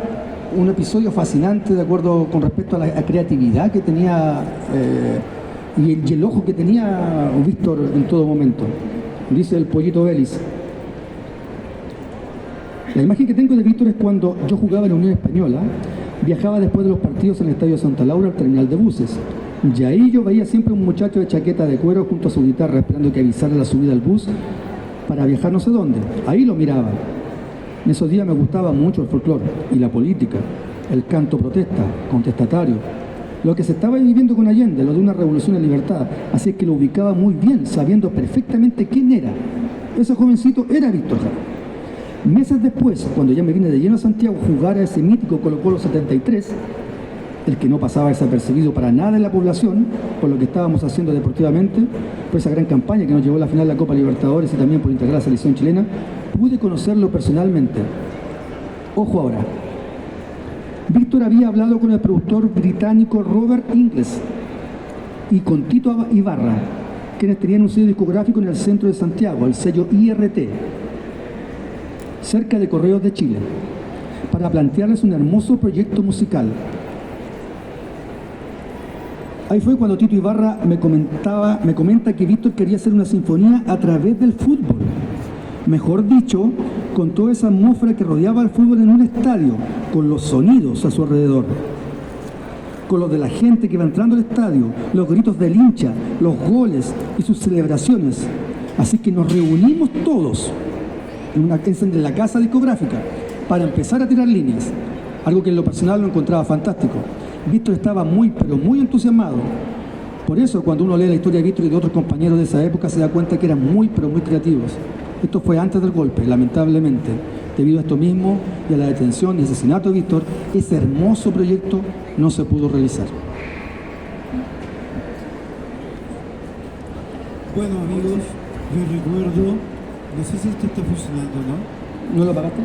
un episodio fascinante de acuerdo con respecto a la creatividad que tenía y el ojo que tenía Víctor en todo momento. Dice el Pollito Vélez. La imagen que tengo de Víctor es cuando yo jugaba en la Unión Española, viajaba después de los partidos en el Estadio Santa Laura al terminal de buses. Y ahí yo veía siempre un muchacho de chaqueta de cuero junto a su guitarra esperando que avisara la subida al bus para viajar no sé dónde. Ahí lo miraba. En esos días me gustaba mucho el folclore y la política, el canto protesta, contestatario, lo que se estaba viviendo con Allende, lo de una revolución en libertad. Así es que lo ubicaba muy bien, sabiendo perfectamente quién era. Ese jovencito era Víctor Jara. Meses después, cuando ya me vine de lleno a Santiago a jugar a ese mítico Colo-Colo 73, el que no pasaba desapercibido para nada en la población, por lo que estábamos haciendo deportivamente, por esa gran campaña que nos llevó a la final de la Copa Libertadores y también por integrar la selección chilena, pude conocerlo personalmente. Ojo ahora. Víctor había hablado con el productor británico Robert Inglis y con Tito Ibarra, quienes tenían un sello discográfico en el centro de Santiago, el sello IRT, cerca de Correos de Chile, para plantearles un hermoso proyecto musical. Ahí fue cuando Tito Ibarra me comenta que Víctor quería hacer una sinfonía a través del fútbol. Mejor dicho, con toda esa atmósfera que rodeaba al fútbol en un estadio, con los sonidos a su alrededor, con los de la gente que iba entrando al estadio, los gritos del hincha, los goles y sus celebraciones. Así que nos reunimos todos en la casa discográfica para empezar a tirar líneas, algo que en lo personal lo encontraba fantástico. Víctor estaba pero muy entusiasmado. Por eso, cuando uno lee la historia de Víctor y de otros compañeros de esa época, se da cuenta que eran pero muy creativos. Esto fue antes del golpe, lamentablemente. Debido a esto mismo y a la detención y asesinato de Víctor, ese hermoso proyecto no se pudo realizar. Bueno, amigos, yo recuerdo, no sé si esto está funcionando, ¿no? ¿No lo apagaste?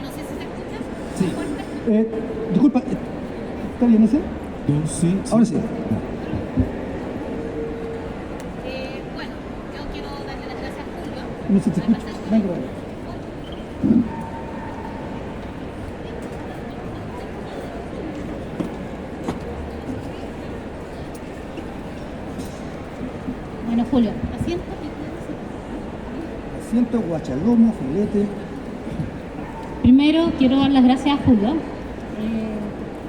No sé si se escucha. Sí. Disculpa, ¿está bien ese? Sí. Ahora sí. Bueno, yo quiero darle las gracias a Julio. No sé si te escucho. Venga. Bueno, Julio, asiento. Asiento, guachalomo, filete. Primero quiero dar las gracias a Julio,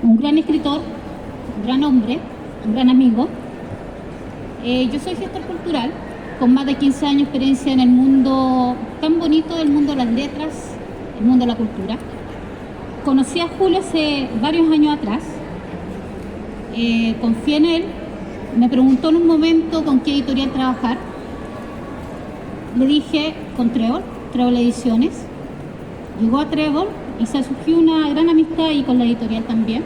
un gran escritor, un gran hombre, un gran amigo. Yo soy gestor cultural, con más de 15 años de experiencia en el mundo tan bonito del mundo de las letras, el mundo de la cultura. Conocí a Julio hace varios años atrás, confié en él, me preguntó en un momento con qué editorial trabajar. Le dije con Trébol Ediciones. Llegó a Trébol y se surgió una gran amistad y con la editorial también.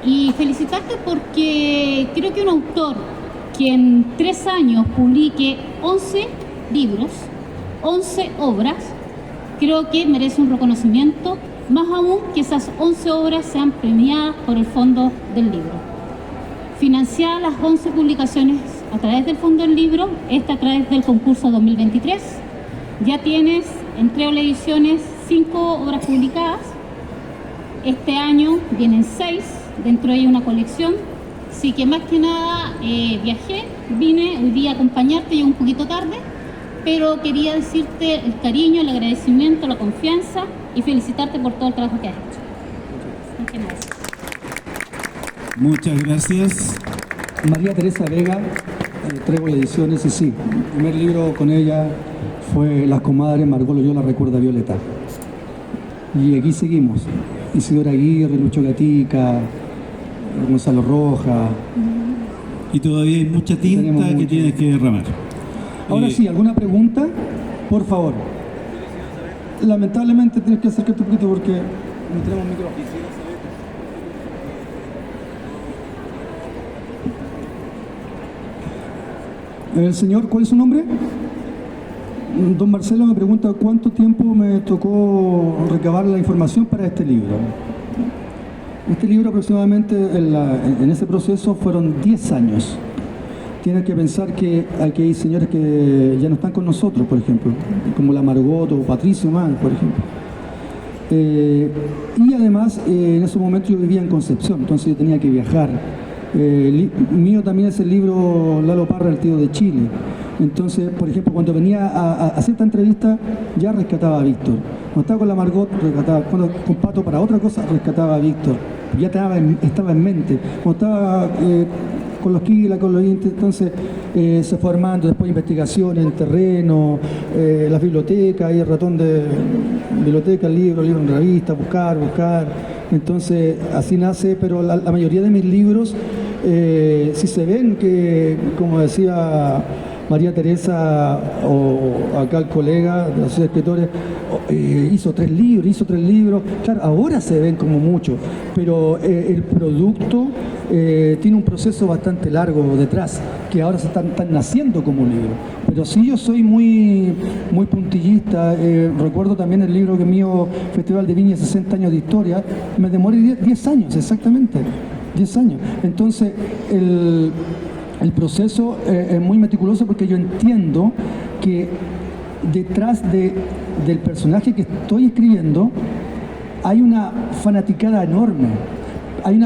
Y felicitarte porque creo que un autor que en 3 años publique 11 libros, 11 obras, creo que merece un reconocimiento, más aún que esas 11 obras sean premiadas por el Fondo del Libro. Financiadas las 11 publicaciones a través del Fondo del Libro, esta a través del concurso 2023. Ya tienes en Trébol Ediciones 5 obras publicadas. Este año vienen 6, dentro de ellas una colección. Así que más que nada vine hoy día a acompañarte, llegué un poquito tarde, pero quería decirte el cariño, el agradecimiento, la confianza y felicitarte por todo el trabajo que has hecho. Muchas gracias. Muchas gracias. María Teresa Vega, Trébol Ediciones, y sí, el primer libro con ella fue Las comadres Margot Loyola recuerda a Violeta. Y aquí seguimos. Isidora Aguirre, Lucho Gatica, Gonzalo Roja. Y todavía hay mucha tinta que tienes que derramar. Ahora sí, ¿alguna pregunta? Por favor. Lamentablemente tienes que acercarte un poquito porque no tenemos micrófono. El señor, ¿cuál es su nombre? Don Marcelo me pregunta cuánto tiempo me tocó recabar la información para este libro. Este libro aproximadamente en ese proceso fueron 10 años. Tienes que pensar que aquí hay señores que ya no están con nosotros, por ejemplo, como la Margot o Patricio Mann, por ejemplo. Y además, en ese momento yo vivía en Concepción, entonces yo tenía que viajar. Mío también es el libro Lalo Parra, El tío de Chile. Entonces, por ejemplo, cuando venía a hacer esta entrevista, ya rescataba a Víctor. Cuando estaba con la Margot, rescataba. Cuando con Pato para otra cosa, rescataba a Víctor. Ya estaba en mente. Cuando estaba con los Kila, con los Inti, entonces se fue armando después investigaciones en terreno, las bibliotecas, ahí el ratón de biblioteca, libro en revista, buscar. Entonces, así nace, pero la mayoría de mis libros, si se ven que, como decía María Teresa o acá el colega de los escritores, hizo tres libros, claro, ahora se ven como mucho, pero el producto tiene un proceso bastante largo detrás, que ahora se están naciendo como un libro. Pero sí, yo soy muy puntillista. Recuerdo también el libro que mío, Festival de Viña, 60 años de historia, me demoré 10 años, exactamente, 10 años. Entonces, el proceso es muy meticuloso porque yo entiendo que detrás del personaje que estoy escribiendo hay una fanaticada enorme. En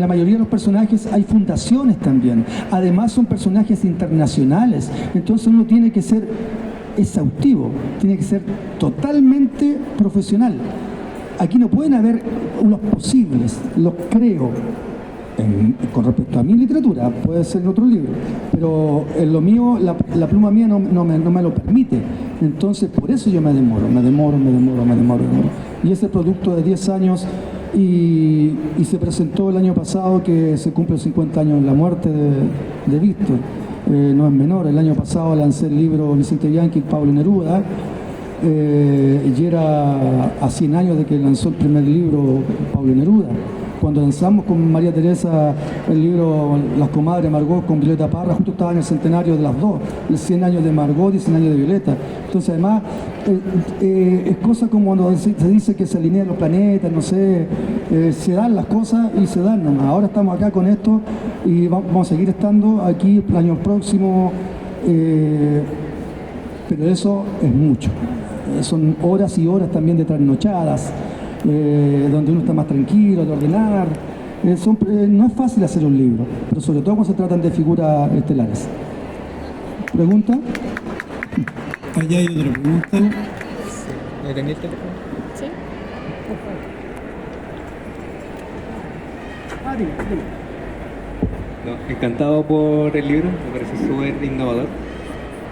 la mayoría de los personajes hay fundaciones también. Además son personajes internacionales. Entonces uno tiene que ser exhaustivo, tiene que ser totalmente profesional. Aquí no pueden haber los posibles, los creo. Con respecto a mi literatura, puede ser en otro libro, pero en lo mío, la pluma mía no me lo permite. Entonces, por eso yo me demoro. Y ese producto de 10 años, y se presentó el año pasado, que se cumple 50 años de la muerte de Víctor. No es menor. El año pasado lancé el libro Vicente Bianchi y Pablo Neruda, y era a 100 años de que lanzó el primer libro Pablo Neruda. Cuando lanzamos con María Teresa el libro Las Comadres Margot con Violeta Parra, justo estaba en el centenario de las dos, el 100 años de Margot y 100 años de Violeta. Entonces, además, es cosa como cuando se dice que se alinean los planetas, no sé, se dan las cosas y se dan nomás. Ahora estamos acá con esto y vamos a seguir estando aquí el año próximo, pero eso es mucho. Son horas y horas también de trasnochadas. Donde uno está más tranquilo, de ordenar. No es fácil hacer un libro, pero sobre todo cuando se tratan de figuras estelares. ¿Pregunta? Allá hay otra pregunta. ¿Tenía el teléfono? Sí. No, encantado por el libro, me parece súper innovador.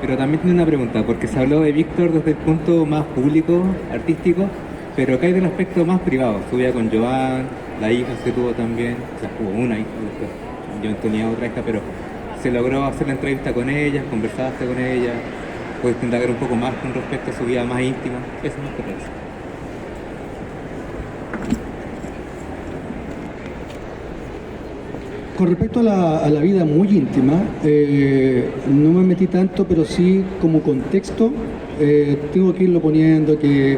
Pero también tiene una pregunta, porque se habló de Víctor desde el punto más público, artístico, pero ¿qué hay del aspecto más privado? Su vida con Joan, la hija se tuvo también, o sea, hubo una hija, Joan tenía otra hija, pero se logró hacer la entrevista con ella, conversaste con ella, puedes indagar un poco más con respecto a su vida más íntima. Eso me parece. Con respecto a la vida muy íntima, no me metí tanto, pero sí como contexto, tengo que irlo poniendo, que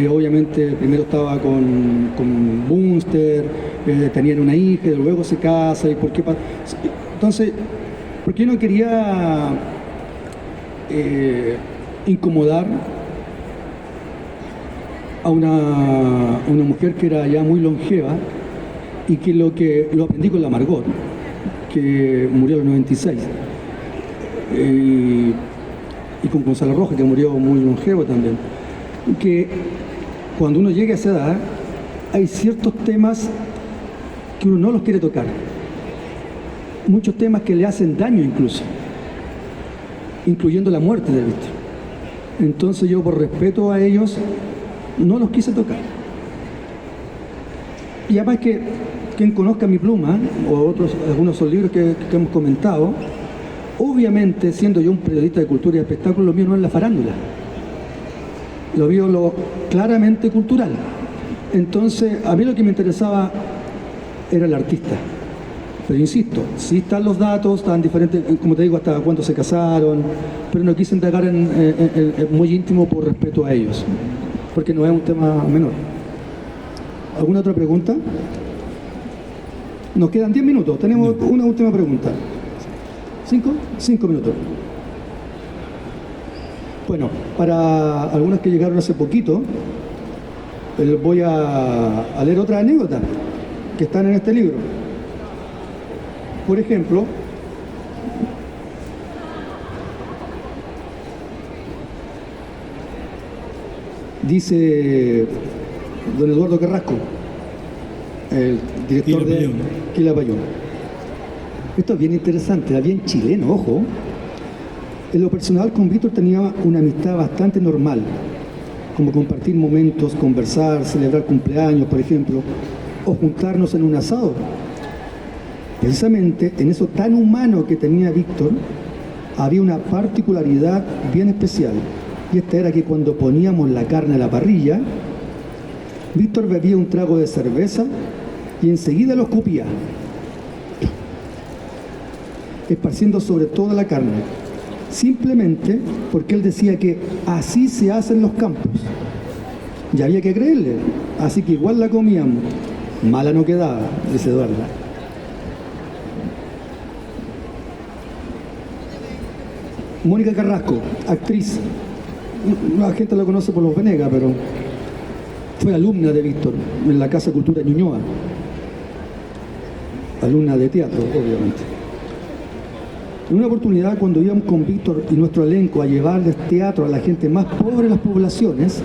obviamente primero estaba con Bunster, tenían una hija, y luego se casa, y por qué entonces, porque yo no quería incomodar a una mujer que era ya muy longeva, y que lo aprendí con la Margot, que murió a los 96, y con Gonzalo Rojas, que murió muy longevo también. Que cuando uno llega a esa edad, hay ciertos temas que uno no los quiere tocar. Muchos temas que le hacen daño incluso, incluyendo la muerte de Víctor. Entonces yo, por respeto a ellos, no los quise tocar. Y además que quien conozca mi pluma, o algunos son libros que hemos comentado, obviamente, siendo yo un periodista de cultura y espectáculo, lo mío no es la farándula. Lo vio claramente cultural. Entonces, a mí lo que me interesaba era el artista. Pero insisto, sí están los datos, están diferentes, como te digo, hasta cuándo se casaron, pero no quise indagar en muy íntimo por respeto a ellos, porque no es un tema menor. ¿Alguna otra pregunta? Nos quedan 10 minutos, tenemos una última pregunta. ¿5? 5 minutos. Bueno, para algunos que llegaron hace poquito, Les voy a leer otra anécdota que están en este libro. Por ejemplo, dice don Eduardo Carrasco, el director de Quilapayún. Esto es bien interesante, era bien chileno, ojo. En lo personal con Víctor tenía una amistad bastante normal, como compartir momentos, conversar, celebrar cumpleaños, por ejemplo, o juntarnos en un asado. Precisamente en eso tan humano que tenía Víctor, había una particularidad bien especial, y esta era que cuando poníamos la carne a la parrilla, Víctor bebía un trago de cerveza y enseguida lo escupía, esparciendo sobre toda la carne, simplemente porque él decía que así se hacen los campos. Y había que creerle, así que igual la comíamos. Mala no quedaba, dice Eduardo. Mónica Carrasco, actriz. La gente la conoce por Los Venegas, pero fue alumna de Víctor en la Casa Cultura Ñuñoa. Alumna de teatro, obviamente. En una oportunidad, cuando íbamos con Víctor y nuestro elenco a llevarles teatro a la gente más pobre de las poblaciones,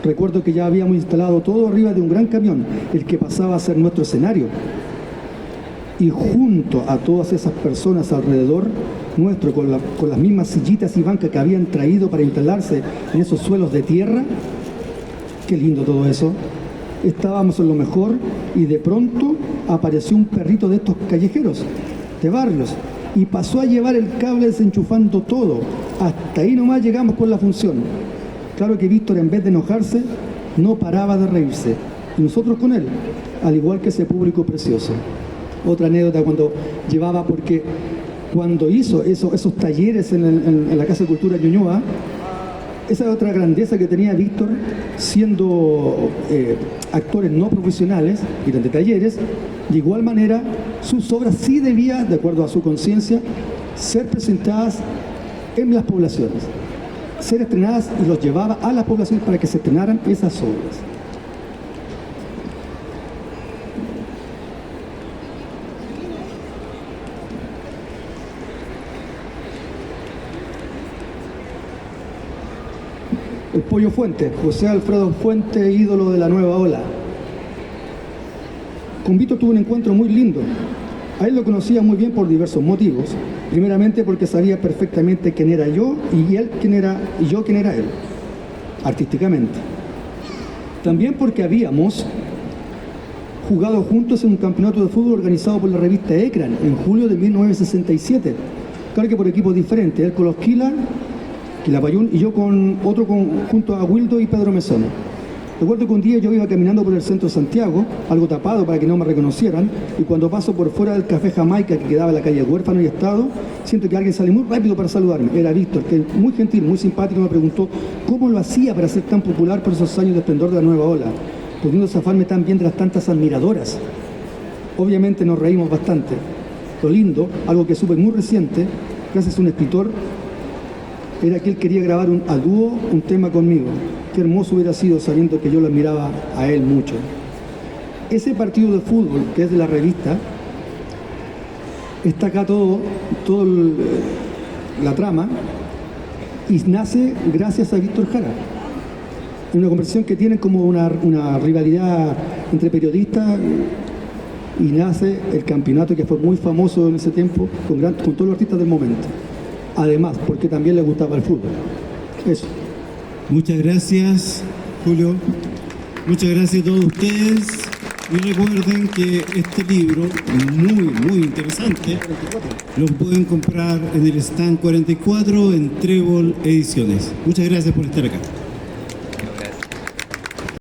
recuerdo que ya habíamos instalado todo arriba de un gran camión, el que pasaba a ser nuestro escenario. Y junto a todas esas personas alrededor nuestro, con las mismas sillitas y bancas que habían traído para instalarse en esos suelos de tierra, qué lindo todo eso, estábamos en lo mejor y de pronto apareció un perrito de estos callejeros, de barrios, y pasó a llevar el cable desenchufando todo. Hasta ahí nomás llegamos con la función. Claro que Víctor, en vez de enojarse, no paraba de reírse, y nosotros con él, al igual que ese público precioso. Otra anécdota cuando llevaba, porque cuando hizo esos talleres en la Casa de Cultura Ñuñoa, esa otra grandeza que tenía Víctor, siendo actores no profesionales y de talleres, de igual manera sus obras sí debían, de acuerdo a su conciencia, ser presentadas en las poblaciones, ser estrenadas, y los llevaba a las poblaciones para que se estrenaran esas obras. El Pollo Fuente, José Alfredo Fuente, ídolo de la nueva ola. Con Víctor tuve un encuentro muy lindo. A él lo conocía muy bien por diversos motivos. Primeramente porque sabía perfectamente quién era yo y él quién era, y yo quién era él, artísticamente. También porque habíamos jugado juntos en un campeonato de fútbol organizado por la revista Ecran en julio de 1967. Claro que por equipos diferentes, él con los Quilapayún y yo con otro junto a Wildo y Pedro Mesona. Recuerdo que un día yo iba caminando por el centro de Santiago, algo tapado para que no me reconocieran, y cuando paso por fuera del Café Jamaica, que quedaba en la calle Huérfano y Estado, siento que alguien sale muy rápido para saludarme. Era Víctor, que muy gentil, muy simpático, me preguntó cómo lo hacía para ser tan popular por esos años de esplendor de la nueva ola, pudiendo zafarme tan bien de las tantas admiradoras. Obviamente nos reímos bastante. Lo lindo, algo que supe muy reciente, gracias a un escritor, era que él quería grabar a dúo un tema conmigo. Qué hermoso hubiera sido, sabiendo que yo lo admiraba a él mucho. Ese partido de fútbol, que es de la revista, está acá la trama, y nace gracias a Víctor Jara. Una conversación que tienen como una rivalidad entre periodistas, y nace el campeonato que fue muy famoso en ese tiempo con todos los artistas del momento. Además, porque también le gustaba el fútbol. Eso. Muchas gracias, Julio. Muchas gracias a todos ustedes. Y recuerden que este libro, muy interesante, lo pueden comprar en el stand 44 en Trébol Ediciones. Muchas gracias por estar acá.